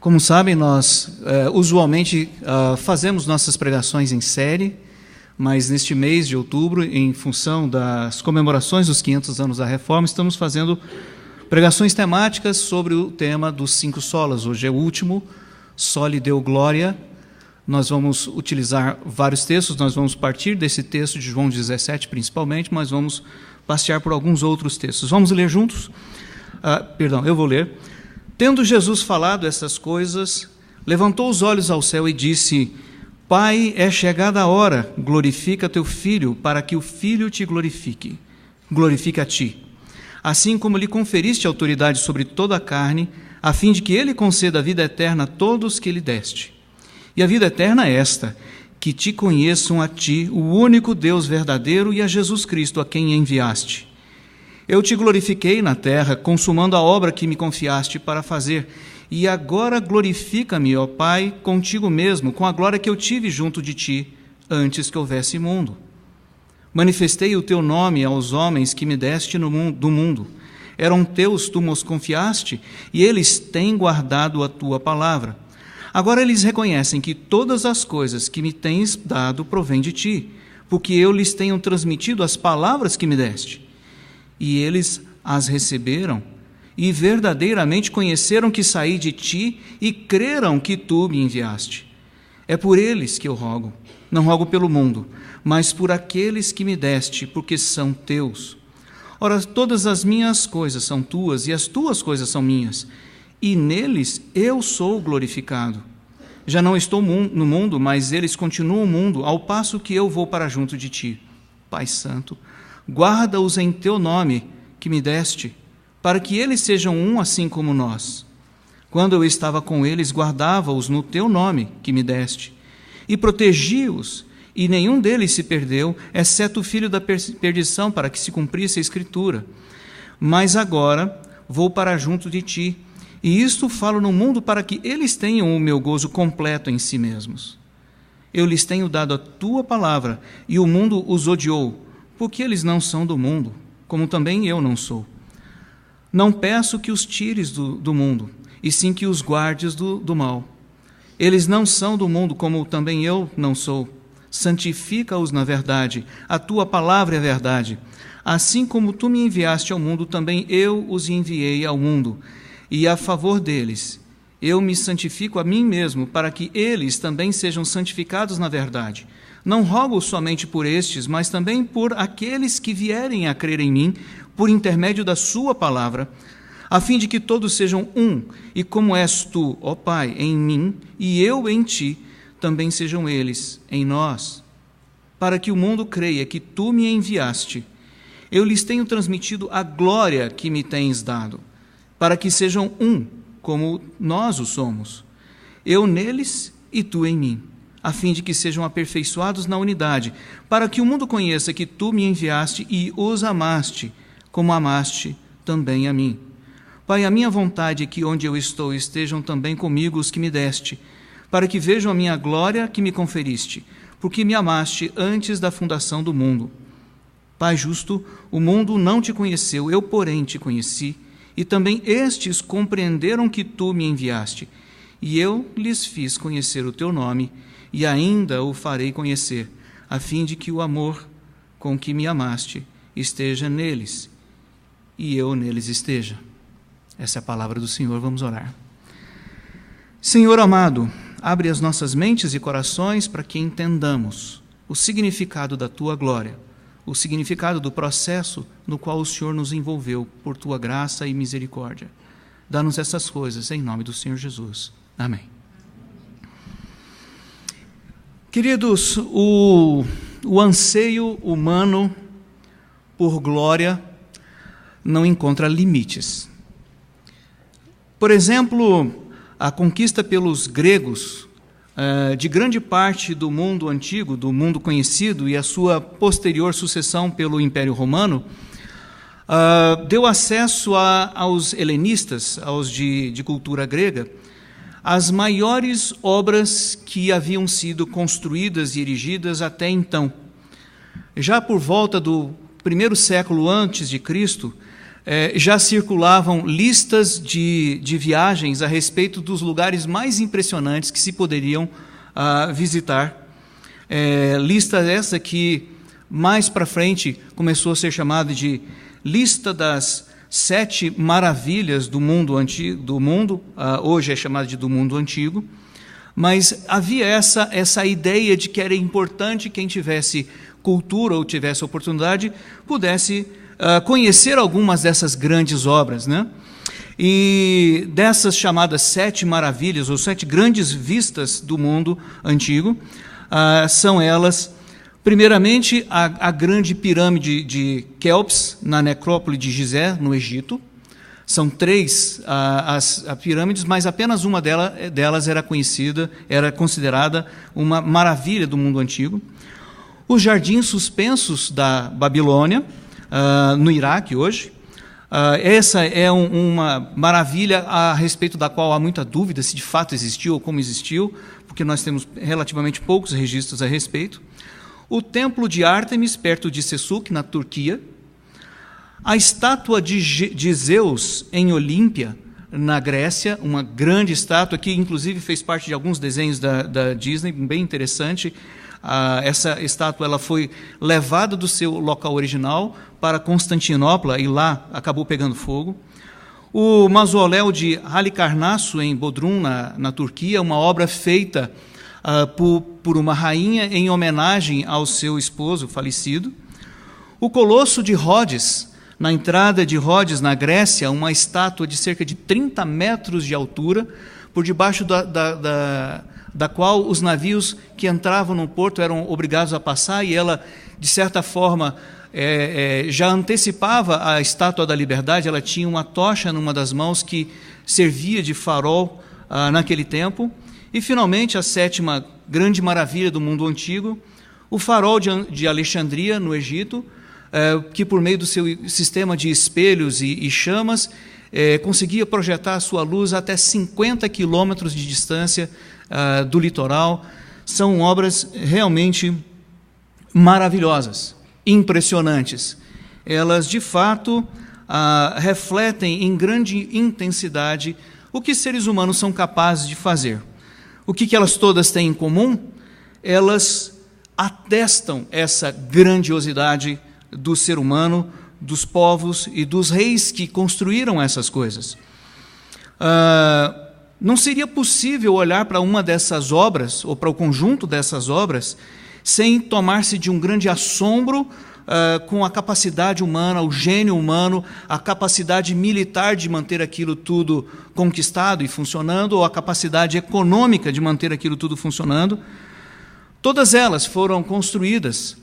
Como sabem, nós usualmente fazemos nossas pregações em série, mas neste mês de outubro, em função das comemorações dos 500 anos da Reforma, estamos fazendo pregações temáticas sobre o tema dos 5 solas. Hoje é o último, Soli Deo Gloria. Nós vamos utilizar vários textos, nós vamos partir desse texto de João 17 principalmente, mas vamos passear por alguns outros textos. Vamos ler juntos? Eu vou ler. Tendo Jesus falado essas coisas, levantou os olhos ao céu e disse: Pai, é chegada a hora, glorifica teu Filho, para que o Filho te glorifique. Glorifica a ti. Assim como lhe conferiste autoridade sobre toda a carne, a fim de que ele conceda a vida eterna a todos que lhe deste. E a vida eterna é esta, que te conheçam a ti, o único Deus verdadeiro, e a Jesus Cristo, a quem enviaste. Eu te glorifiquei na terra, consumando a obra que me confiaste para fazer, e agora glorifica-me, ó Pai, contigo mesmo, com a glória que eu tive junto de ti, antes que houvesse mundo. Manifestei o teu nome aos homens que me deste do mundo. Eram teus, tu nos confiaste, e eles têm guardado a tua palavra. Agora eles reconhecem que todas as coisas que me tens dado provêm de ti, porque eu lhes tenho transmitido as palavras que me deste. E eles as receberam, e verdadeiramente conheceram que saí de ti, e creram que tu me enviaste. É por eles que eu rogo, não rogo pelo mundo, mas por aqueles que me deste, porque são teus. Ora, todas as minhas coisas são tuas, e as tuas coisas são minhas, e neles eu sou glorificado. Já não estou no mundo, mas eles continuam no mundo, ao passo que eu vou para junto de ti. Pai Santo, guarda-os em teu nome que me deste, para que eles sejam um assim como nós. Quando eu estava com eles, guardava-os no teu nome que me deste, e protegi-os, e nenhum deles se perdeu, exceto o filho da perdição, para que se cumprisse a Escritura. Mas agora vou para junto de ti, e isto falo no mundo para que eles tenham o meu gozo completo em si mesmos. Eu lhes tenho dado a tua palavra, e o mundo os odiou, porque eles não são do mundo, como também eu não sou. Não peço que os tires do mundo, e sim que os guardes do mal. Eles não são do mundo, como também eu não sou. Santifica-os na verdade, a tua palavra é verdade. Assim como tu me enviaste ao mundo, também eu os enviei ao mundo. E a favor deles, eu me santifico a mim mesmo, para que eles também sejam santificados na verdade. Não rogo somente por estes, mas também por aqueles que vierem a crer em mim, por intermédio da sua palavra, a fim de que todos sejam um, e como és tu, ó Pai, em mim, e eu em ti, também sejam eles em nós, para que o mundo creia que tu me enviaste. Eu lhes tenho transmitido a glória que me tens dado, para que sejam um, como nós o somos, eu neles e tu em mim, a fim de que sejam aperfeiçoados na unidade, para que o mundo conheça que tu me enviaste e os amaste, como amaste também a mim. Pai, a minha vontade é que onde eu estou estejam também comigo os que me deste, para que vejam a minha glória que me conferiste, porque me amaste antes da fundação do mundo. Pai justo, o mundo não te conheceu, eu, porém, te conheci, e também estes compreenderam que tu me enviaste, e eu lhes fiz conhecer o teu nome, e ainda o farei conhecer, a fim de que o amor com que me amaste esteja neles, e eu neles esteja. Essa é a palavra do Senhor, vamos orar. Senhor amado, abre as nossas mentes e corações para que entendamos o significado da tua glória, o significado do processo no qual o Senhor nos envolveu por tua graça e misericórdia. Dá-nos essas coisas em nome do Senhor Jesus. Amém. Queridos, o anseio humano por glória não encontra limites. Por exemplo, a conquista pelos gregos de grande parte do mundo antigo, do mundo conhecido, e a sua posterior sucessão pelo Império Romano, deu acesso aos helenistas, aos de cultura grega, as maiores obras que haviam sido construídas e erigidas até então. Já por volta do primeiro século antes de Cristo, já circulavam listas de viagens a respeito dos lugares mais impressionantes que se poderiam visitar. Lista essa que, mais para frente, começou a ser chamada de Lista das 7 Maravilhas do Mundo Antigo, hoje é chamada de do Mundo Antigo, mas havia essa ideia de que era importante quem tivesse cultura ou tivesse oportunidade pudesse conhecer algumas dessas grandes obras, né? E dessas chamadas 7 maravilhas, ou 7 grandes vistas do mundo antigo, são elas, primeiramente, a grande pirâmide de Quéops, na necrópole de Gizé, no Egito. São 3 as pirâmides, mas apenas uma delas era considerada uma maravilha do mundo antigo. Os jardins suspensos da Babilônia, no Iraque hoje. Essa é uma maravilha a respeito da qual há muita dúvida se de fato existiu ou como existiu, porque nós temos relativamente poucos registros a respeito. O templo de Ártemis, perto de Sessuk, na Turquia. A estátua de Zeus em Olímpia, na Grécia, uma grande estátua que inclusive fez parte de alguns desenhos da Disney, bem interessante. Essa estátua ela foi levada do seu local original para Constantinopla e lá acabou pegando fogo. O mausoléu de Halicarnasso, em Bodrum, na Turquia, uma obra feita por uma rainha em homenagem ao seu esposo falecido. O Colosso de Rhodes, na entrada de Rhodes, na Grécia, uma estátua de cerca de 30 metros de altura, por debaixo da qual os navios que entravam no porto eram obrigados a passar, e ela, de certa forma, já antecipava a Estátua da Liberdade. Ela tinha uma tocha numa das mãos que servia de farol naquele tempo. E, finalmente, a 7ª grande maravilha do mundo antigo, o farol de Alexandria, no Egito, que, por meio do seu sistema de espelhos e chamas, conseguia projetar a sua luz até 50 quilômetros de distância do litoral. São obras realmente maravilhosas, impressionantes. Elas, de fato, refletem em grande intensidade o que seres humanos são capazes de fazer. O que elas todas têm em comum? Elas atestam essa grandiosidade do ser humano, dos povos e dos reis que construíram essas coisas. Não seria possível olhar para uma dessas obras, ou para o conjunto dessas obras, sem tomar-se de um grande assombro com a capacidade humana, o gênio humano, a capacidade militar de manter aquilo tudo conquistado e funcionando, ou a capacidade econômica de manter aquilo tudo funcionando. Todas elas foram construídas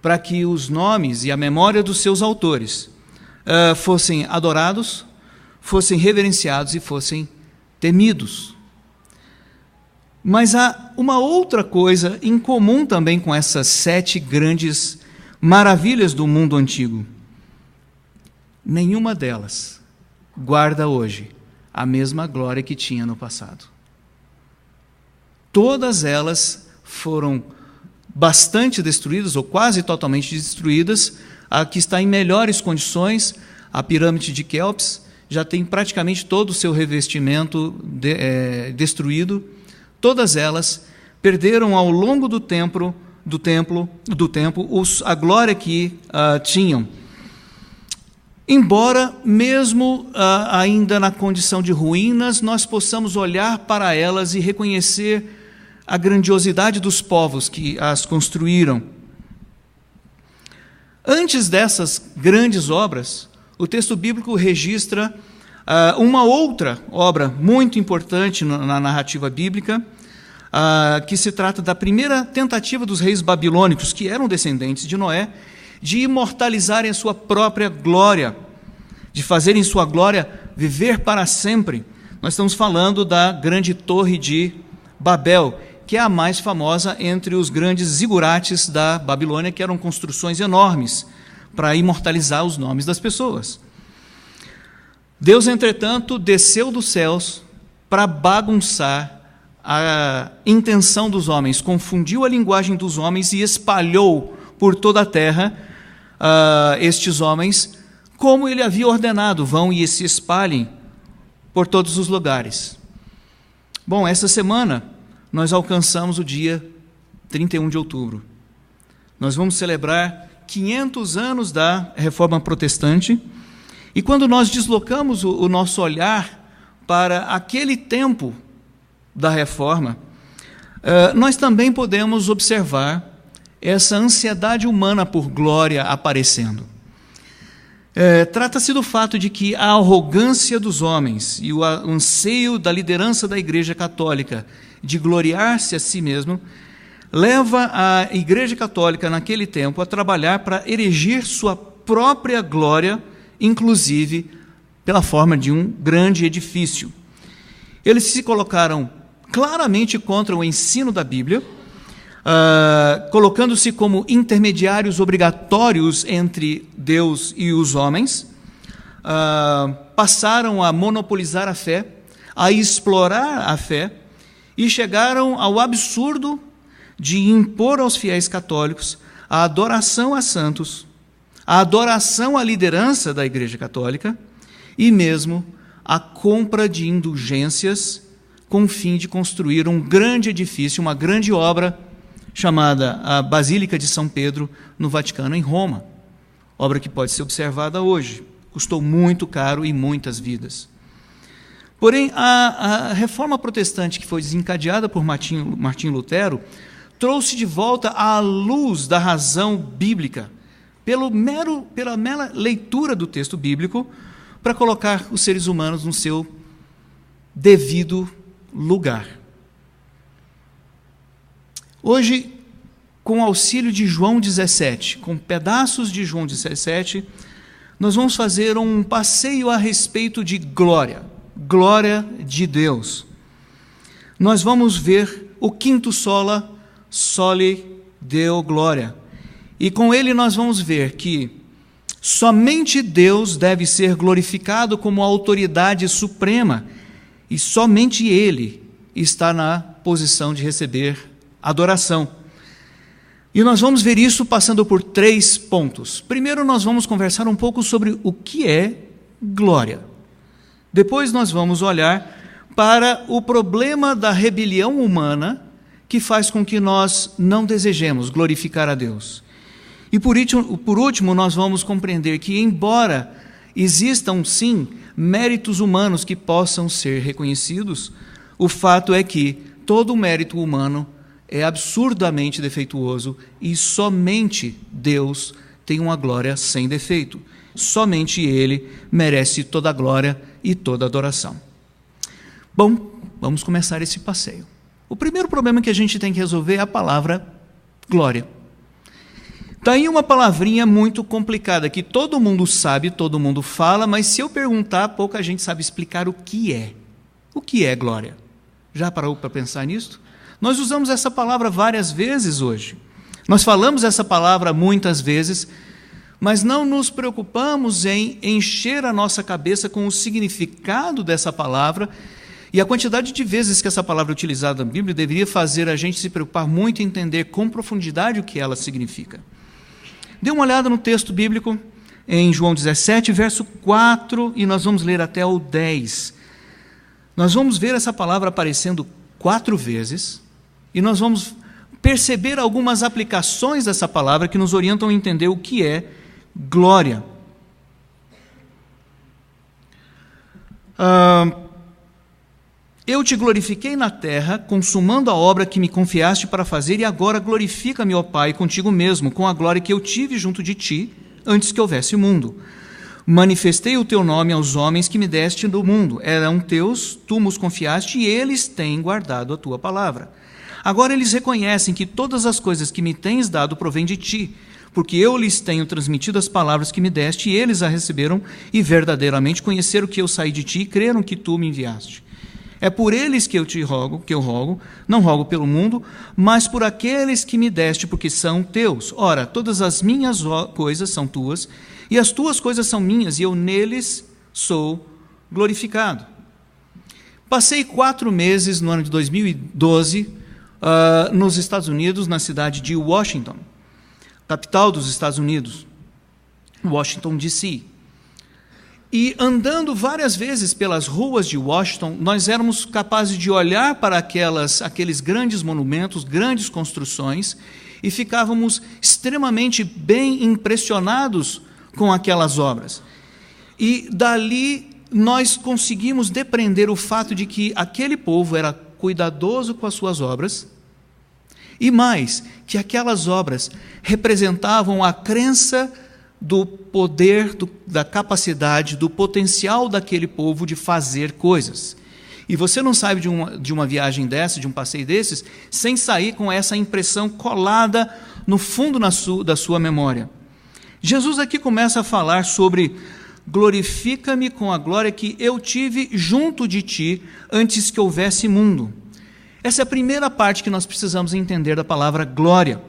para que os nomes e a memória dos seus autores fossem adorados, fossem reverenciados e fossem temidos. Mas há uma outra coisa em comum também com essas 7 grandes maravilhas do mundo antigo. Nenhuma delas guarda hoje a mesma glória que tinha no passado. Todas elas foram bastante destruídas, ou quase totalmente destruídas. A que está em melhores condições, a pirâmide de Quéops, já tem praticamente todo o seu revestimento destruído. Todas elas perderam ao longo do tempo a glória que tinham. Embora, mesmo ainda na condição de ruínas, nós possamos olhar para elas e reconhecer a grandiosidade dos povos que as construíram. Antes dessas grandes obras, o texto bíblico registra uma outra obra muito importante na narrativa bíblica, que se trata da primeira tentativa dos reis babilônicos, que eram descendentes de Noé, de imortalizarem a sua própria glória, de fazerem sua glória viver para sempre. Nós estamos falando da grande torre de Babel, que é a mais famosa entre os grandes zigurates da Babilônia, que eram construções enormes para imortalizar os nomes das pessoas. Deus, entretanto, desceu dos céus para bagunçar a intenção dos homens, confundiu a linguagem dos homens e espalhou por toda a terra estes homens como ele havia ordenado, vão e se espalhem por todos os lugares. Bom, essa semana nós alcançamos o dia 31 de outubro. Nós vamos celebrar 500 anos da Reforma Protestante, e quando nós deslocamos o nosso olhar para aquele tempo da Reforma, nós também podemos observar essa ansiedade humana por glória aparecendo. Trata-se do fato de que a arrogância dos homens e o anseio da liderança da Igreja Católica de gloriar-se a si mesmo leva a Igreja Católica naquele tempo a trabalhar para erigir sua própria glória, inclusive pela forma de um grande edifício. Eles se colocaram claramente contra o ensino da Bíblia, colocando-se como intermediários obrigatórios entre Deus e os homens, passaram a monopolizar a fé, a explorar a fé, e chegaram ao absurdo de impor aos fiéis católicos a adoração a santos, a adoração à liderança da Igreja Católica e mesmo a compra de indulgências com o fim de construir um grande edifício, uma grande obra chamada a Basílica de São Pedro, no Vaticano, em Roma. Obra que pode ser observada hoje. Custou muito caro e muitas vidas. Porém, a Reforma Protestante, que foi desencadeada por Martim Lutero, trouxe de volta à luz da razão bíblica, pela mera leitura do texto bíblico, para colocar os seres humanos no seu devido lugar. Hoje, com o auxílio de João 17, com pedaços de João 17, nós vamos fazer um passeio a respeito de glória de Deus. Nós vamos ver o quinto sola, soli Deo gloria. E com ele nós vamos ver que somente Deus deve ser glorificado como autoridade suprema, e somente Ele está na posição de receber adoração. E nós vamos ver isso passando por 3 pontos. Primeiro, nós vamos conversar um pouco sobre o que é glória. Depois nós vamos olhar para o problema da rebelião humana que faz com que nós não desejemos glorificar a Deus. E por último, nós vamos compreender que, embora existam, sim, méritos humanos que possam ser reconhecidos, o fato é que todo o mérito humano é absurdamente defeituoso e somente Deus tem uma glória sem defeito. Somente Ele merece toda a glória e toda a adoração. Bom, vamos começar esse passeio. O primeiro problema que a gente tem que resolver é a palavra glória. Está aí uma palavrinha muito complicada, que todo mundo sabe, todo mundo fala, mas se eu perguntar, pouca gente sabe explicar o que é. O que é glória? Já parou para pensar nisso? Nós usamos essa palavra várias vezes hoje. Nós falamos essa palavra muitas vezes, mas não nos preocupamos em encher a nossa cabeça com o significado dessa palavra, e a quantidade de vezes que essa palavra é utilizada na Bíblia deveria fazer a gente se preocupar muito em entender com profundidade o que ela significa. Dê uma olhada no texto bíblico, em João 17, verso 4, e nós vamos ler até o 10. Nós vamos ver essa palavra aparecendo 4 vezes, e nós vamos perceber algumas aplicações dessa palavra que nos orientam a entender o que é glória. Eu te glorifiquei na terra, consumando a obra que me confiaste para fazer, e agora glorifica-me, ó Pai, contigo mesmo, com a glória que eu tive junto de ti, antes que houvesse o mundo. Manifestei o teu nome aos homens que me deste do mundo. Eram teus, tu nos confiaste, e eles têm guardado a tua palavra. Agora eles reconhecem que todas as coisas que me tens dado provêm de ti, porque eu lhes tenho transmitido as palavras que me deste, e eles a receberam, e verdadeiramente conheceram que eu saí de ti, e creram que tu me enviaste. É por eles que eu rogo, não rogo pelo mundo, mas por aqueles que me deste, porque são teus. Ora, todas as minhas coisas são tuas, e as tuas coisas são minhas, e eu neles sou glorificado. Passei 4 meses no ano de 2012 nos Estados Unidos, na cidade de Washington, capital dos Estados Unidos, Washington, D.C. E andando várias vezes pelas ruas de Washington, nós éramos capazes de olhar para aqueles grandes monumentos, grandes construções, e ficávamos extremamente bem impressionados com aquelas obras. E dali nós conseguimos depreender o fato de que aquele povo era cuidadoso com as suas obras, e mais, que aquelas obras representavam a crença do poder, da capacidade, do potencial daquele povo de fazer coisas. E você não sai de uma viagem dessa, de um passeio desses, sem sair com essa impressão colada no fundo da sua memória. Jesus aqui começa a falar sobre: glorifica-me com a glória que eu tive junto de ti antes que houvesse mundo. Essa é a primeira parte que nós precisamos entender da palavra glória.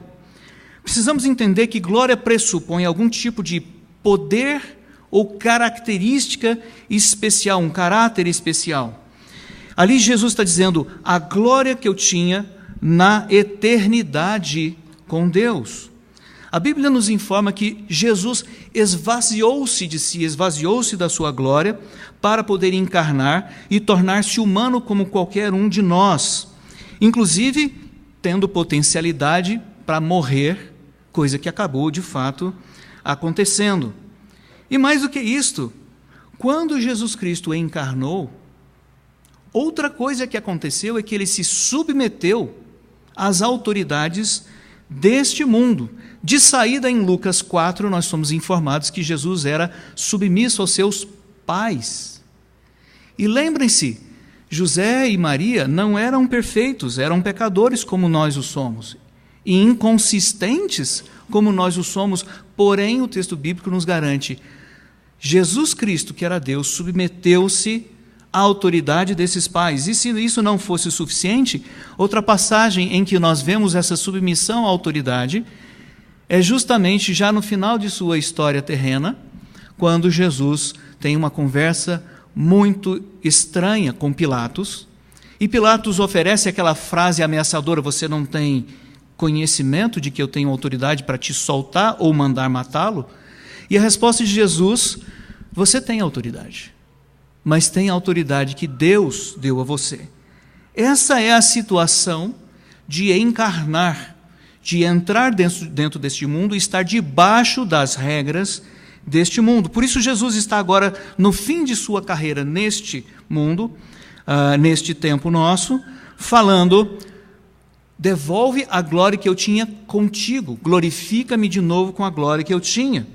Precisamos entender que glória pressupõe algum tipo de poder ou característica especial, um caráter especial. Ali Jesus está dizendo: a glória que eu tinha na eternidade com Deus. A Bíblia nos informa que Jesus esvaziou-se de si, esvaziou-se da sua glória para poder encarnar e tornar-se humano como qualquer um de nós, inclusive tendo potencialidade para morrer, coisa que acabou de fato acontecendo. E mais do que isto, quando Jesus Cristo encarnou, outra coisa que aconteceu é que ele se submeteu às autoridades deste mundo. De saída, em Lucas 4, nós somos informados que Jesus era submisso aos seus pais. E lembrem-se, José e Maria não eram perfeitos, eram pecadores como nós o somos, e inconsistentes como nós o somos, porém o texto bíblico nos garante: Jesus Cristo, que era Deus, submeteu-se à autoridade desses pais. E se isso não fosse suficiente, outra passagem em que nós vemos essa submissão à autoridade é justamente já no final de sua história terrena, quando Jesus tem uma conversa muito estranha com Pilatos, e Pilatos oferece aquela frase ameaçadora: você não tem conhecimento de que eu tenho autoridade para te soltar ou mandar matá-lo? E a resposta de Jesus: você tem autoridade, mas tem a autoridade que Deus deu a você. Essa é a situação de encarnar, de entrar dentro deste mundo e estar debaixo das regras deste mundo. Por isso Jesus está agora no fim de sua carreira neste mundo, neste tempo nosso, falando: devolve a glória que eu tinha contigo, glorifica-me de novo com a glória que eu tinha.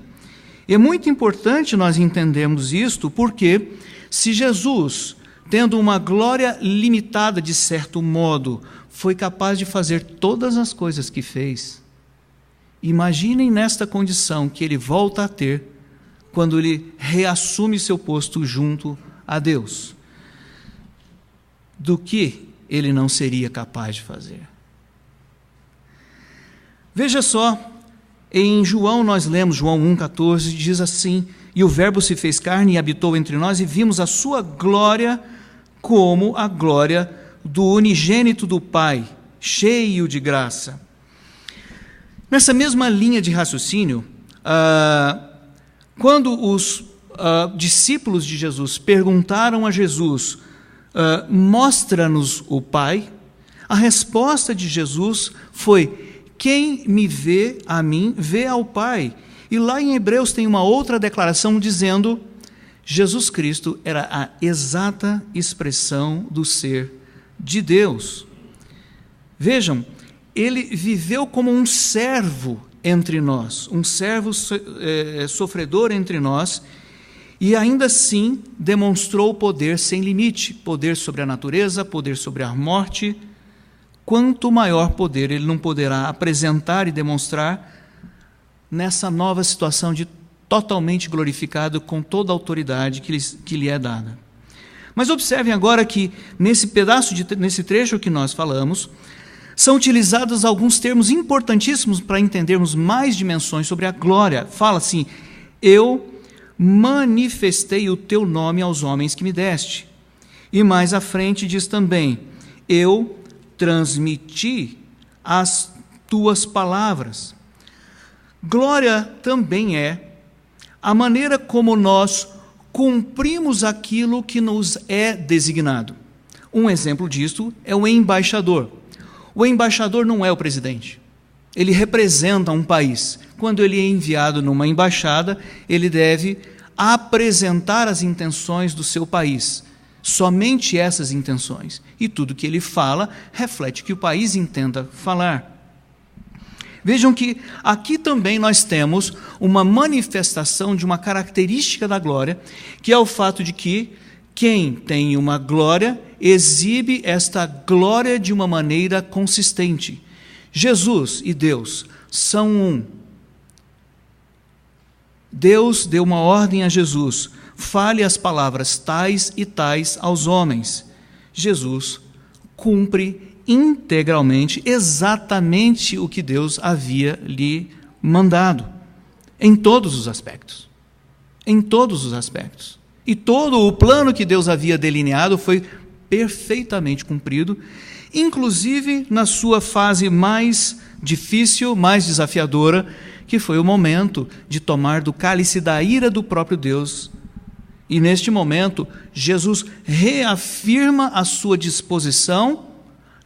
E é muito importante nós entendermos isto, porque se Jesus, tendo uma glória limitada de certo modo, foi capaz de fazer todas as coisas que fez, imaginem nesta condição que ele volta a ter quando ele reassume seu posto junto a Deus. Do que ele não seria capaz de fazer? Veja só, em João nós lemos, João 1,14, diz assim: e o verbo se fez carne e habitou entre nós, e vimos a sua glória como a glória do unigênito do Pai, cheio de graça. Nessa mesma linha de raciocínio, quando os discípulos de Jesus perguntaram a Jesus: mostra-nos o Pai, a resposta de Jesus foi: quem me vê a mim, vê ao Pai. E lá em Hebreus tem uma outra declaração dizendo: Jesus Cristo era a exata expressão do ser de Deus. Vejam, ele viveu como um servo entre nós, um servo sofredor entre nós, e ainda assim demonstrou poder sem limite, poder sobre a natureza, poder sobre a morte. Quanto maior poder ele não poderá apresentar e demonstrar nessa nova situação de totalmente glorificado com toda a autoridade que lhe é dada. Mas observem agora que nesse trecho que nós falamos, são utilizados alguns termos importantíssimos para entendermos mais dimensões sobre a glória. Fala assim: eu manifestei o teu nome aos homens que me deste. E mais à frente diz também: eu transmiti as tuas palavras. Glória também é a maneira como nós cumprimos aquilo que nos é designado. Um exemplo disto é o embaixador. O embaixador não é o presidente. Ele representa um país. Quando ele é enviado numa embaixada, ele deve apresentar as intenções do seu país. Somente essas intenções. E tudo que ele fala reflete o que o país intenta falar. Vejam que aqui também nós temos uma manifestação de uma característica da glória, que é o fato de que quem tem uma glória exibe esta glória de uma maneira consistente. Jesus e Deus são um. Deus deu uma ordem a Jesus: fale as palavras tais e tais aos homens. Jesus cumpre integralmente, exatamente o que Deus havia lhe mandado, em todos os aspectos. Em todos os aspectos. E todo o plano que Deus havia delineado foi perfeitamente cumprido, inclusive na sua fase mais difícil, mais desafiadora, que foi o momento de tomar do cálice da ira do próprio Deus. E neste momento, Jesus reafirma a sua disposição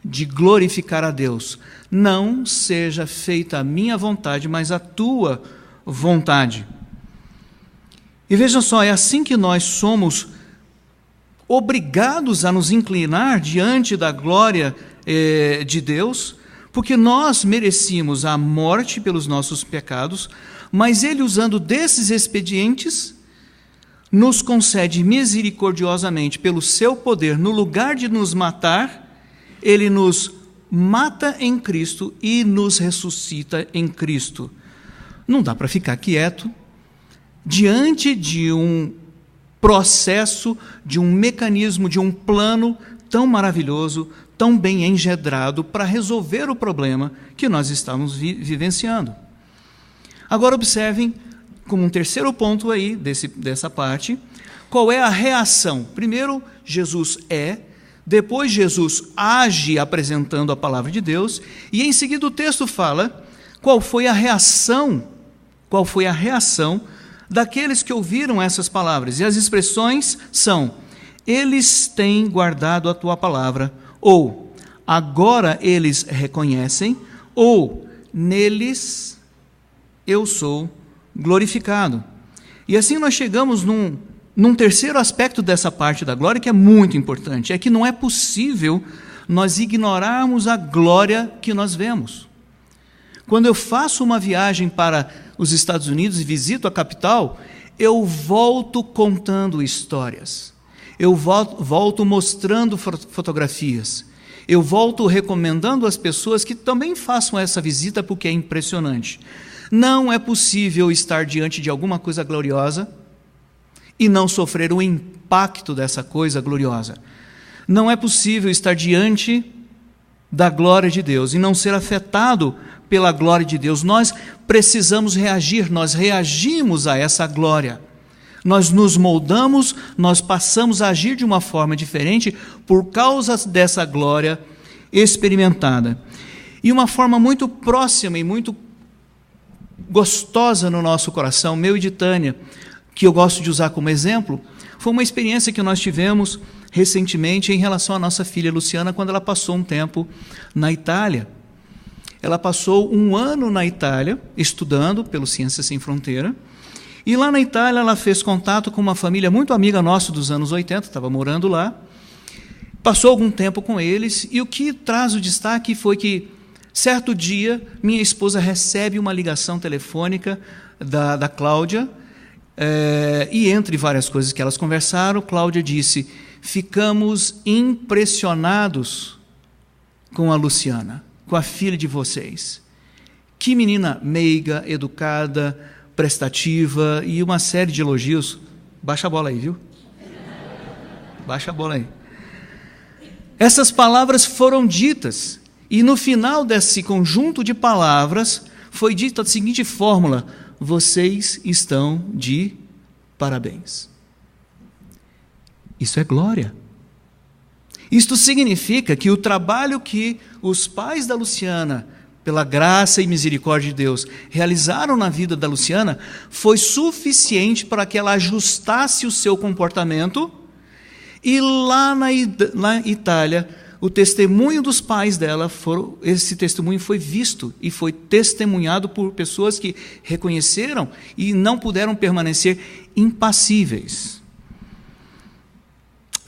de glorificar a Deus. Não seja feita a minha vontade, mas a tua vontade. E vejam só, é assim que nós somos obrigados a nos inclinar diante da glória de Deus, porque nós merecíamos a morte pelos nossos pecados, mas Ele, usando desses expedientes, nos concede misericordiosamente, pelo seu poder, no lugar de nos matar, Ele nos mata em Cristo e nos ressuscita em Cristo. Não dá para ficar quieto diante de um processo, de um mecanismo, de um plano tão maravilhoso, tão bem engendrado para resolver o problema que nós estamos vivenciando. Agora observem, como um terceiro ponto aí dessa parte, qual é a reação. Primeiro, Jesus depois Jesus age apresentando a palavra de Deus, e em seguida o texto fala qual foi a reação daqueles que ouviram essas palavras. E as expressões são: eles têm guardado a tua palavra, ou agora eles reconhecem, ou neles eu sou glorificado. E assim nós chegamos num terceiro aspecto dessa parte da glória, que é muito importante, é que não é possível nós ignorarmos a glória que nós vemos. Quando eu faço uma viagem para os Estados Unidos e visito a capital, eu volto contando histórias, eu volto mostrando fotografias, eu volto recomendando às pessoas que também façam essa visita, porque é impressionante. Não é possível estar diante de alguma coisa gloriosa e não sofrer o impacto dessa coisa gloriosa. Não é possível estar diante da glória de Deus e não ser afetado pela glória de Deus. Nós precisamos reagir, nós reagimos a essa glória. Nós nos moldamos, nós passamos a agir de uma forma diferente por causa dessa glória experimentada. E uma forma muito próxima e muito gostosa no nosso coração, meu e de Tânia, que eu gosto de usar como exemplo, foi uma experiência que nós tivemos recentemente em relação à nossa filha Luciana, quando ela passou um tempo na Itália. Ela passou 1 ano na Itália, estudando pelo Ciências Sem Fronteira, e lá na Itália ela fez contato com uma família muito amiga nossa dos anos 80, estava morando lá, passou algum tempo com eles, e o que traz o destaque foi que, certo dia, minha esposa recebe uma ligação telefônica da Cláudia, e entre várias coisas que elas conversaram, Cláudia disse: ficamos impressionados com a Luciana, com a filha de vocês. Que menina meiga, educada, prestativa, e uma série de elogios. Baixa a bola aí, viu? Baixa a bola aí. Essas palavras foram ditas, e no final desse conjunto de palavras foi dita a seguinte fórmula: vocês estão de parabéns. Isso é glória. Isto significa que o trabalho que os pais da Luciana pela graça e misericórdia de Deus, realizaram na vida da Luciana, foi suficiente para que ela ajustasse o seu comportamento. E lá na Itália, o testemunho dos pais dela, esse testemunho foi visto e foi testemunhado por pessoas que reconheceram e não puderam permanecer impassíveis.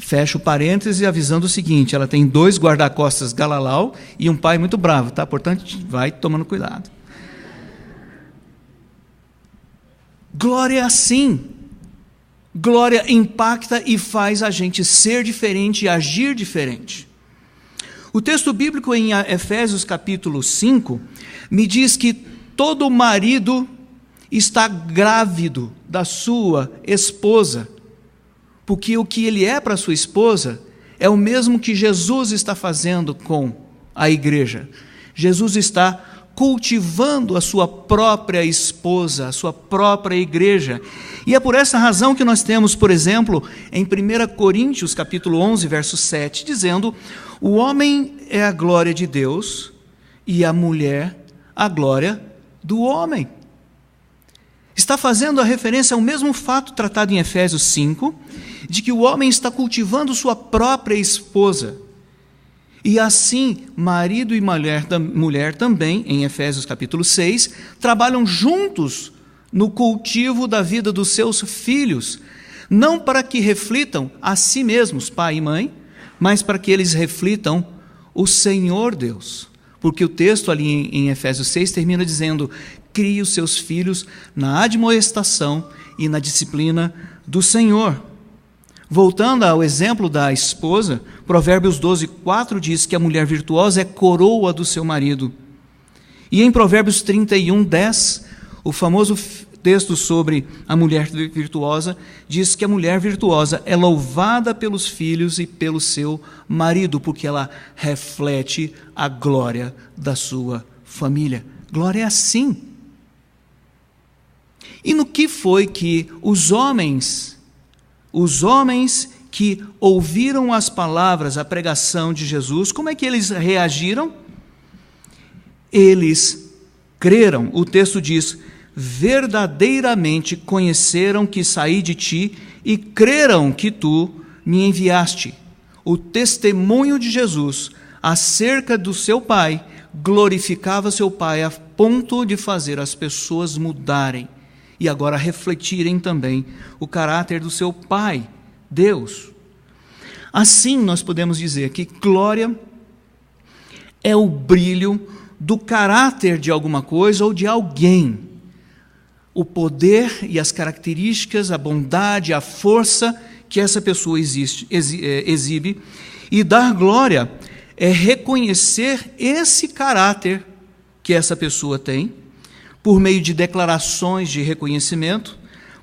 Fecho parênteses avisando o seguinte: ela tem 2 guarda-costas Galalau e um pai muito bravo, tá? Portanto, vai tomando cuidado. Glória é assim. Glória impacta e faz a gente ser diferente e agir diferente. O texto bíblico em Efésios capítulo 5 me diz que todo marido está grávido da sua esposa, porque o que ele é para sua esposa é o mesmo que Jesus está fazendo com a igreja. Jesus está cultivando a sua própria esposa, a sua própria igreja. E é por essa razão que nós temos, por exemplo, em 1 Coríntios capítulo 11, verso 7, dizendo: o homem é a glória de Deus e a mulher a glória do homem. Está fazendo a referência ao mesmo fato tratado em Efésios 5, de que o homem está cultivando sua própria esposa. E assim, marido e mulher também, em Efésios capítulo 6, trabalham juntos no cultivo da vida dos seus filhos, não para que reflitam a si mesmos, pai e mãe, mas para que eles reflitam o Senhor Deus. Porque o texto ali em Efésios 6 termina dizendo: crie os seus filhos na admoestação e na disciplina do Senhor. Voltando ao exemplo da esposa, Provérbios 12, 4 diz que a mulher virtuosa é coroa do seu marido. E em Provérbios 31, 10, o famoso texto sobre a mulher virtuosa, diz que a mulher virtuosa é louvada pelos filhos e pelo seu marido, porque ela reflete a glória da sua família. Glória é assim. E no que foi que os homens que ouviram as palavras, a pregação de Jesus, como é que eles reagiram? Eles creram. O texto diz: verdadeiramente conheceram que saí de ti e creram que tu me enviaste. O testemunho de Jesus acerca do seu Pai glorificava seu Pai a ponto de fazer as pessoas mudarem e agora refletirem também o caráter do seu Pai, Deus. Assim nós podemos dizer que glória é o brilho do caráter de alguma coisa ou de alguém. O poder e as características, a bondade, a força que essa pessoa exibe. E dar glória é reconhecer esse caráter que essa pessoa tem, por meio de declarações de reconhecimento.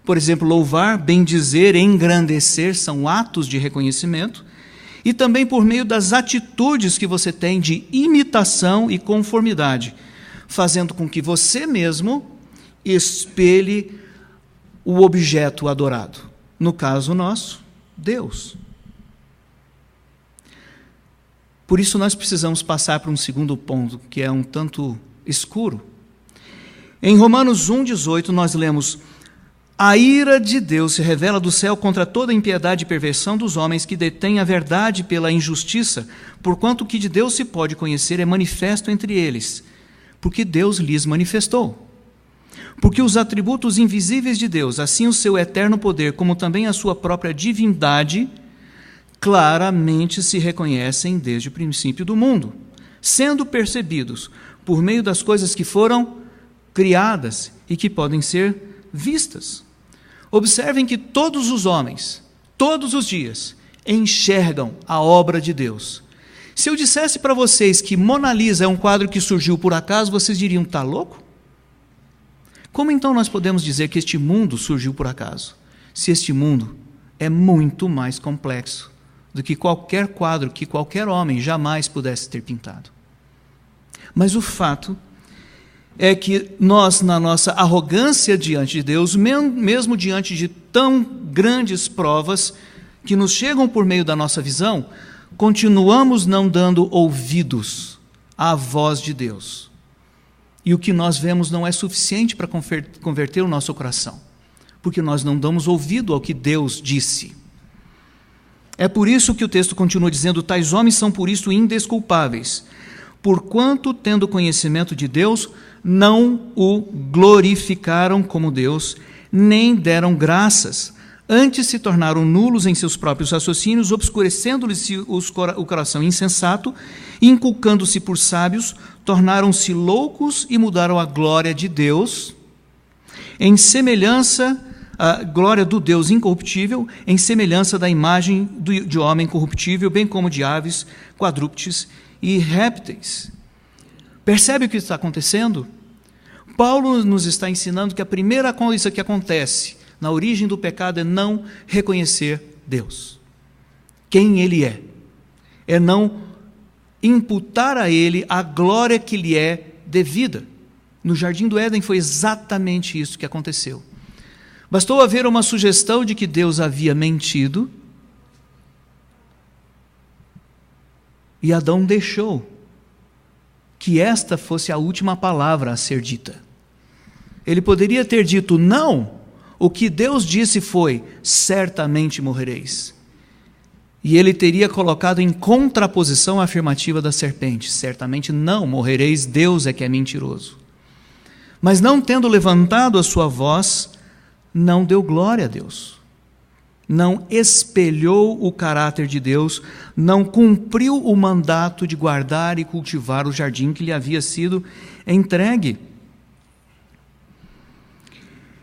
Por exemplo, louvar, bendizer, engrandecer são atos de reconhecimento. E também por meio das atitudes que você tem de imitação e conformidade, fazendo com que você mesmo espelhe o objeto adorado. No caso nosso, Deus. Por isso nós precisamos passar para um segundo ponto, que é um tanto escuro. Em Romanos 1,18 nós lemos: a ira de Deus se revela do céu contra toda impiedade e perversão dos homens que detêm a verdade pela injustiça, porquanto o que de Deus se pode conhecer é manifesto entre eles, porque Deus lhes manifestou. Porque os atributos invisíveis de Deus, assim o seu eterno poder, como também a sua própria divindade, claramente se reconhecem desde o princípio do mundo, sendo percebidos por meio das coisas que foram criadas e que podem ser vistas. Observem que todos os homens, todos os dias, enxergam a obra de Deus. Se eu dissesse para vocês que Mona Lisa é um quadro que surgiu por acaso, vocês diriam: está louco? Como então nós podemos dizer que este mundo surgiu por acaso, se este mundo é muito mais complexo do que qualquer quadro que qualquer homem jamais pudesse ter pintado? Mas o fato é que nós, na nossa arrogância diante de Deus, mesmo diante de tão grandes provas que nos chegam por meio da nossa visão, continuamos não dando ouvidos à voz de Deus. E o que nós vemos não é suficiente para converter o nosso coração, porque nós não damos ouvido ao que Deus disse. É por isso que o texto continua dizendo: tais homens são por isso indesculpáveis, porquanto, tendo conhecimento de Deus, não o glorificaram como Deus, nem deram graças, antes se tornaram nulos em seus próprios raciocínios, obscurecendo-lhes o coração insensato, e inculcando-se por sábios, tornaram-se loucos e mudaram a glória de Deus, em semelhança, a glória do Deus incorruptível, em semelhança da imagem de homem corruptível, bem como de aves, quadrúpedes e répteis. Percebe o que está acontecendo? Paulo nos está ensinando que a primeira coisa que acontece na origem do pecado é não reconhecer Deus, quem Ele é não imputar a Ele a glória que lhe é devida. No Jardim do Éden foi exatamente isso que aconteceu. Bastou haver uma sugestão de que Deus havia mentido, e Adão deixou que esta fosse a última palavra a ser dita. Ele poderia ter dito não. O que Deus disse foi: certamente morrereis. E ele teria colocado em contraposição a afirmativa da serpente: certamente não morrereis, Deus é que é mentiroso. Mas não tendo levantado a sua voz, não deu glória a Deus, não espelhou o caráter de Deus, não cumpriu o mandato de guardar e cultivar o jardim que lhe havia sido entregue.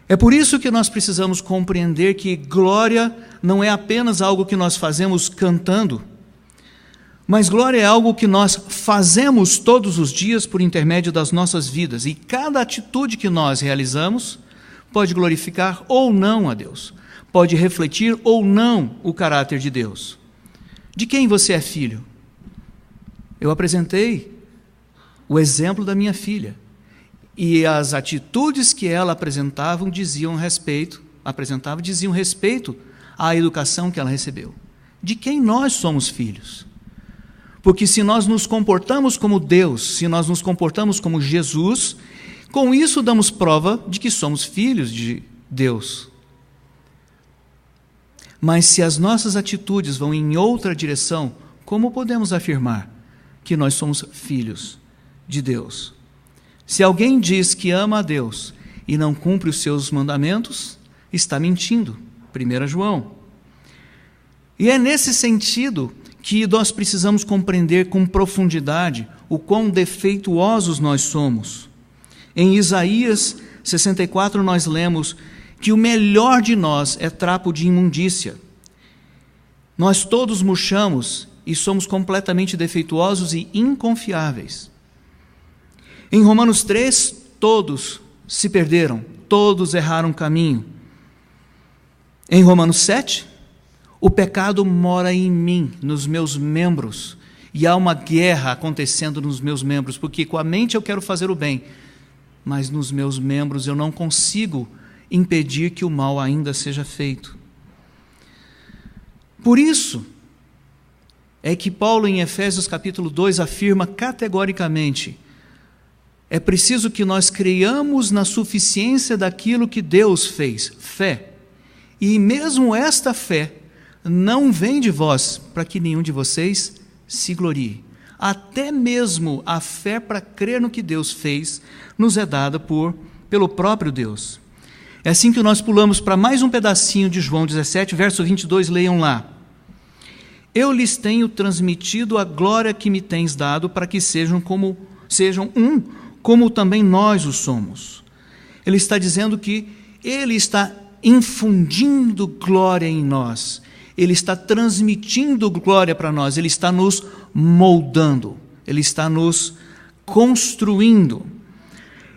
É por isso que nós precisamos compreender que glória não é apenas algo que nós fazemos cantando, mas glória é algo que nós fazemos todos os dias por intermédio das nossas vidas, e cada atitude que nós realizamos pode glorificar ou não a Deus, pode refletir ou não o caráter de Deus. De quem você é filho? Eu apresentei o exemplo da minha filha, e as atitudes que ela apresentava diziam respeito à educação que ela recebeu. De quem nós somos filhos? Porque se nós nos comportamos como Deus, se nós nos comportamos como Jesus, com isso damos prova de que somos filhos de Deus. Mas se as nossas atitudes vão em outra direção, como podemos afirmar que nós somos filhos de Deus? Se alguém diz que ama a Deus e não cumpre os seus mandamentos, está mentindo. 1 João. E é nesse sentido que nós precisamos compreender com profundidade o quão defeituosos nós somos. Em Isaías 64 nós lemos que o melhor de nós é trapo de imundícia. Nós todos murchamos e somos completamente defeituosos e inconfiáveis. Em Romanos 3, todos se perderam, todos erraram caminho. Em Romanos 7, o pecado mora em mim, nos meus membros, e há uma guerra acontecendo nos meus membros, porque com a mente eu quero fazer o bem, mas nos meus membros eu não consigo impedir que o mal ainda seja feito. Por isso é que Paulo, em Efésios capítulo 2, afirma categoricamente: é preciso que nós creiamos na suficiência daquilo que Deus fez, fé. E mesmo esta fé não vem de vós, para que nenhum de vocês se glorie. Até mesmo a fé para crer no que Deus fez nos é dada pelo próprio Deus. É assim que nós pulamos para mais um pedacinho de João 17, verso 22, leiam lá. Eu lhes tenho transmitido a glória que me tens dado, para que sejam um, como também nós o somos. Ele está dizendo que Ele está infundindo glória em nós, Ele está transmitindo glória para nós, Ele está nos moldando, Ele está nos construindo.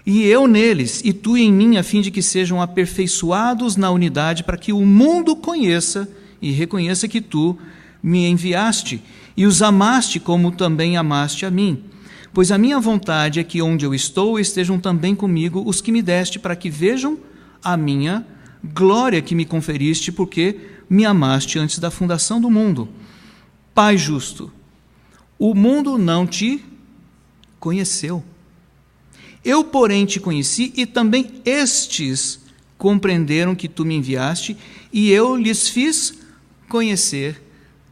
E eu neles, e tu em mim, a fim de que sejam aperfeiçoados na unidade, para que o mundo conheça e reconheça que tu me enviaste, e os amaste como também amaste a mim. Pois a minha vontade é que onde eu estou estejam também comigo os que me deste, para que vejam a minha glória que me conferiste, porque me amaste antes da fundação do mundo. Pai justo, o mundo não te conheceu. Eu, porém, te conheci, e também estes compreenderam que tu me enviaste, e eu lhes fiz conhecer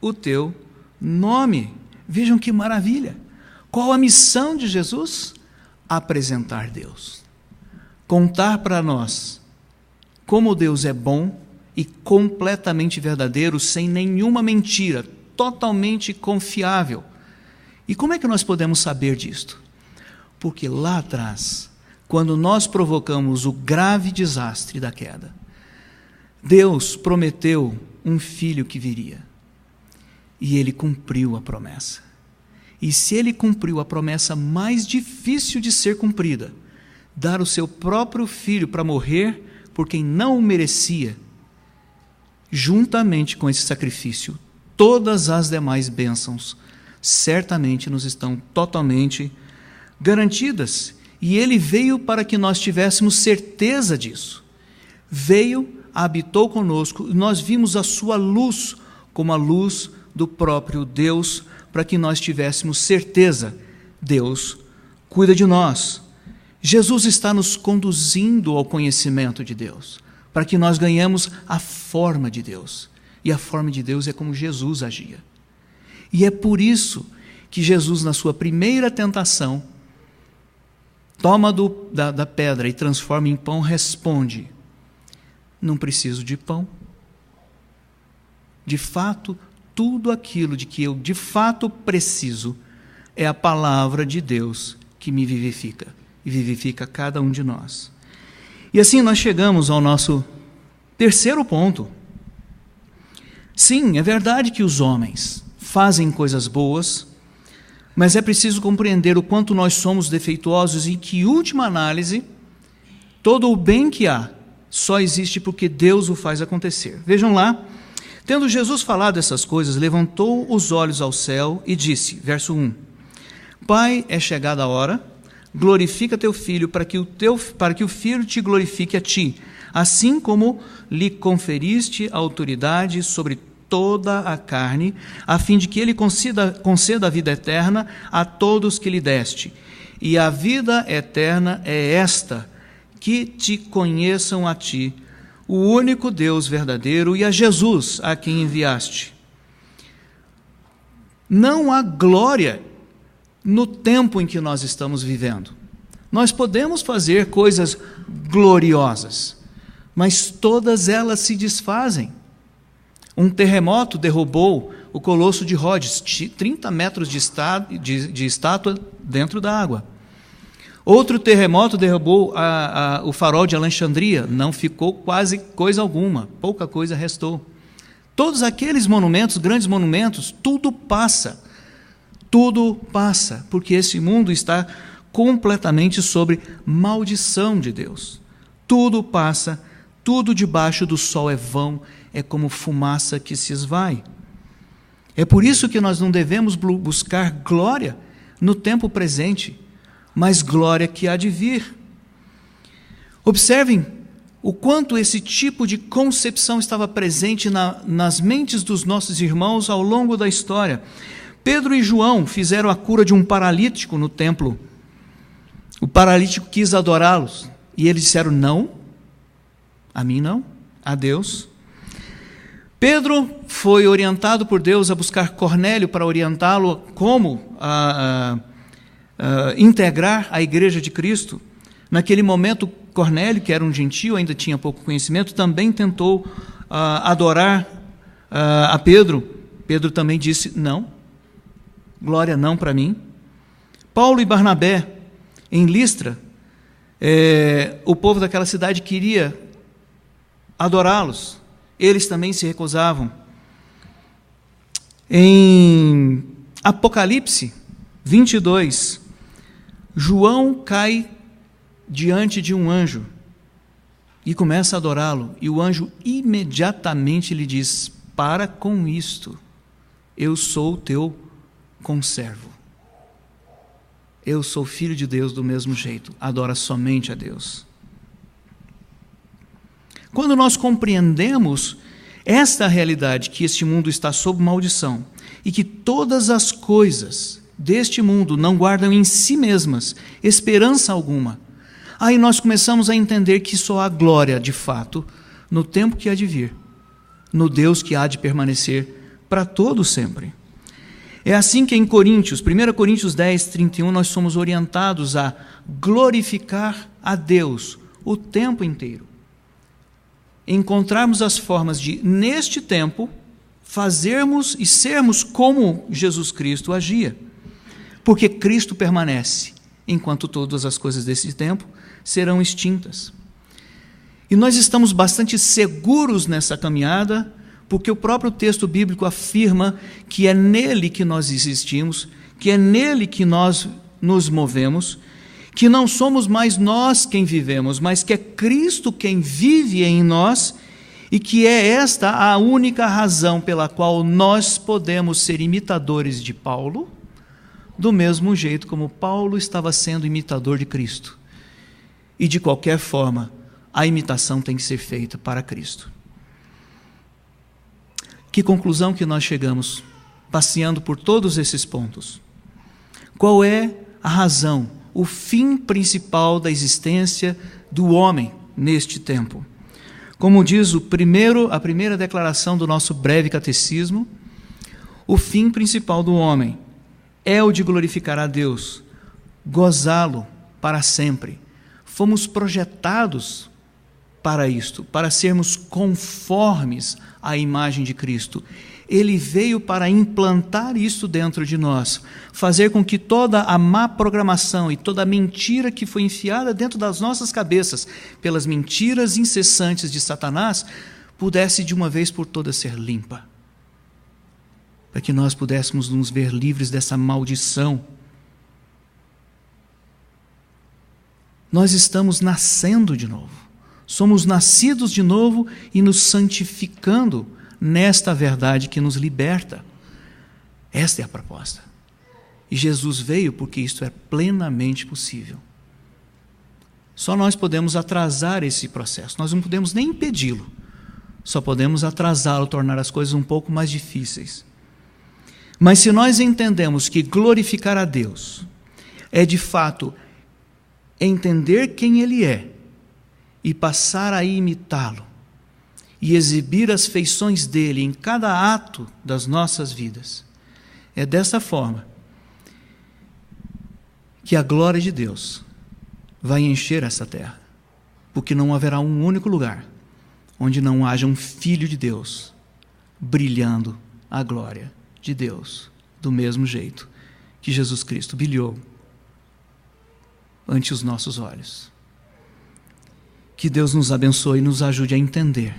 o teu nome. Vejam que maravilha! Qual a missão de Jesus? Apresentar Deus. Contar para nós como Deus é bom e completamente verdadeiro, sem nenhuma mentira, totalmente confiável. E como é que nós podemos saber disto? Porque lá atrás, quando nós provocamos o grave desastre da queda, Deus prometeu um filho que viria. E ele cumpriu a promessa. E se ele cumpriu a promessa mais difícil de ser cumprida, dar o seu próprio filho para morrer por quem não o merecia, juntamente com esse sacrifício, todas as demais bênçãos certamente nos estão totalmente garantidas. E ele veio para que nós tivéssemos certeza disso. Veio, habitou conosco, nós vimos a sua luz como a luz do próprio Deus, para que nós tivéssemos certeza. Deus cuida de nós. Jesus está nos conduzindo ao conhecimento de Deus, para que nós ganhemos a forma de Deus. E a forma de Deus é como Jesus agia. E é por isso que Jesus, na sua primeira tentação, toma da pedra e transforma em pão, responde: não preciso de pão. De fato, tudo aquilo de que eu de fato preciso é a palavra de Deus que me vivifica e vivifica cada um de nós. E assim nós chegamos ao nosso terceiro ponto. Sim, é verdade que os homens fazem coisas boas, mas é preciso compreender o quanto nós somos defeituosos e que, em última análise, todo o bem que há só existe porque Deus o faz acontecer. Vejam lá, tendo Jesus falado essas coisas, levantou os olhos ao céu e disse, verso 1, Pai, é chegada a hora, glorifica teu filho, para que o filho te glorifique a ti, assim como lhe conferiste a autoridade sobre toda a carne, a fim de que ele conceda a vida eterna a todos que lhe deste. E a vida eterna é esta, que te conheçam a ti, o único Deus verdadeiro, e a Jesus, a quem enviaste. Não há glória no tempo em que nós estamos vivendo. Nós podemos fazer coisas gloriosas, mas todas elas se desfazem. Um terremoto derrubou o Colosso de Rhodes, 30 metros de estátua dentro da água. Outro terremoto derrubou o farol de Alexandria, não ficou quase coisa alguma, pouca coisa restou. Todos aqueles monumentos, grandes monumentos, tudo passa, porque esse mundo está completamente sobre maldição de Deus. Tudo passa, tudo debaixo do sol é vão, é como fumaça que se esvai. É por isso que nós não devemos buscar glória no tempo presente, mas glória que há de vir. Observem o quanto esse tipo de concepção estava presente nas mentes dos nossos irmãos ao longo da história. Pedro e João fizeram a cura de um paralítico no templo. O paralítico quis adorá-los, e eles disseram, não, a mim não, a Deus. Pedro foi orientado por Deus a buscar Cornélio para orientá-lo como integrar a igreja de Cristo. Naquele momento, Cornélio, que era um gentio, ainda tinha pouco conhecimento, também tentou adorar a Pedro. Pedro também disse, não, glória não para mim. Paulo e Barnabé, em Listra, o povo daquela cidade queria adorá-los. Eles também se recusavam. Em Apocalipse 22, João cai diante de um anjo e começa a adorá-lo. E o anjo imediatamente lhe diz, para com isto, eu sou o teu conservo. Eu sou filho de Deus do mesmo jeito, adora somente a Deus. Quando nós compreendemos esta realidade, que este mundo está sob maldição, e que todas as coisas deste mundo não guardam em si mesmas esperança alguma. Aí nós começamos a entender que só há glória, de fato, no tempo que há de vir, no Deus que há de permanecer para todo sempre. É assim que em Coríntios, 1 Coríntios 10, 31, nós somos orientados a glorificar a Deus o tempo inteiro. Encontrarmos as formas de, neste tempo, fazermos e sermos como Jesus Cristo agia. Porque Cristo permanece, enquanto todas as coisas desse tempo serão extintas. E nós estamos bastante seguros nessa caminhada, porque o próprio texto bíblico afirma que é nele que nós existimos, que é nele que nós nos movemos, que não somos mais nós quem vivemos, mas que é Cristo quem vive em nós, e que é esta a única razão pela qual nós podemos ser imitadores de Paulo, do mesmo jeito como Paulo estava sendo imitador de Cristo. E de qualquer forma, a imitação tem que ser feita para Cristo. Que conclusão que nós chegamos, passeando por todos esses pontos? Qual é a razão, o fim principal da existência do homem neste tempo? Como diz a primeira declaração do nosso breve catecismo, o fim principal do homem é o de glorificar a Deus, gozá-lo para sempre. Fomos projetados para isto, para sermos conformes à imagem de Cristo. Ele veio para implantar isso dentro de nós, fazer com que toda a má programação e toda a mentira que foi enfiada dentro das nossas cabeças, pelas mentiras incessantes de Satanás, pudesse de uma vez por todas ser limpa. Para que nós pudéssemos nos ver livres dessa maldição. Nós estamos nascendo de novo. Somos nascidos de novo e nos santificando nesta verdade que nos liberta. Esta é a proposta. E Jesus veio porque isto é plenamente possível. Só nós podemos atrasar esse processo. Nós não podemos nem impedi-lo. Só podemos atrasá-lo, tornar as coisas um pouco mais difíceis. Mas se nós entendemos que glorificar a Deus é de fato entender quem Ele é e passar a imitá-lo e exibir as feições dele em cada ato das nossas vidas, é dessa forma que a glória de Deus vai encher essa terra, porque não haverá um único lugar onde não haja um Filho de Deus brilhando a glória de Deus, do mesmo jeito que Jesus Cristo brilhou ante os nossos olhos. Que Deus nos abençoe e nos ajude a entender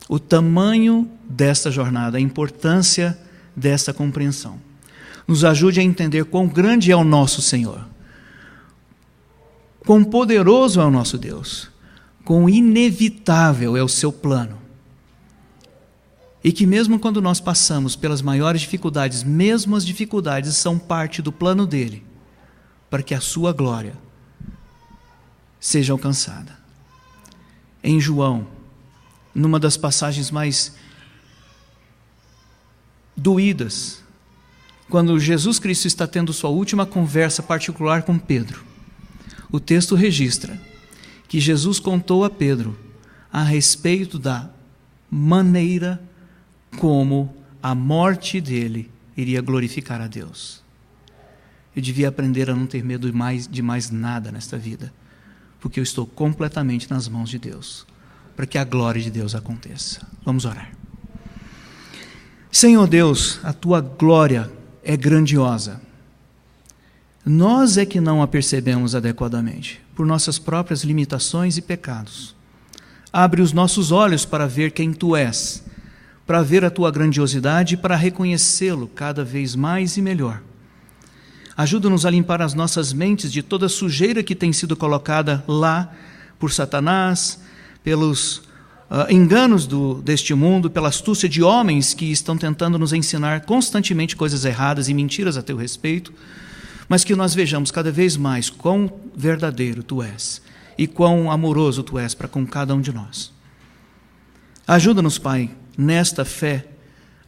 o tamanho desta jornada, a importância dessa compreensão. Nos ajude a entender quão grande é o nosso Senhor, quão poderoso é o nosso Deus, quão inevitável é o seu plano. E que mesmo quando nós passamos pelas maiores dificuldades, mesmo as dificuldades são parte do plano dele, para que a sua glória seja alcançada. Em João, numa das passagens mais doídas, quando Jesus Cristo está tendo sua última conversa particular com Pedro, o texto registra que Jesus contou a Pedro a respeito da maneira como a morte dele iria glorificar a Deus. Eu devia aprender a não ter medo de mais nada nesta vida, porque eu estou completamente nas mãos de Deus, para que a glória de Deus aconteça. Vamos orar. Senhor Deus, a tua glória é grandiosa. Nós é que não a percebemos adequadamente, por nossas próprias limitações e pecados. Abre os nossos olhos para ver quem tu és, para ver a tua grandiosidade e para reconhecê-lo cada vez mais e melhor. Ajuda-nos a limpar as nossas mentes de toda sujeira que tem sido colocada lá por Satanás, pelos enganos deste mundo, pela astúcia de homens que estão tentando nos ensinar constantemente coisas erradas e mentiras a teu respeito, mas que nós vejamos cada vez mais quão verdadeiro tu és e quão amoroso tu és para com cada um de nós. Ajuda-nos, Pai, nesta fé,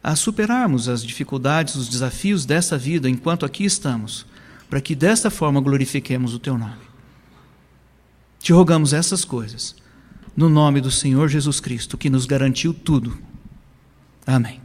a superarmos as dificuldades, os desafios dessa vida enquanto aqui estamos, para que desta forma glorifiquemos o Teu nome. Te rogamos essas coisas, no nome do Senhor Jesus Cristo, que nos garantiu tudo. Amém.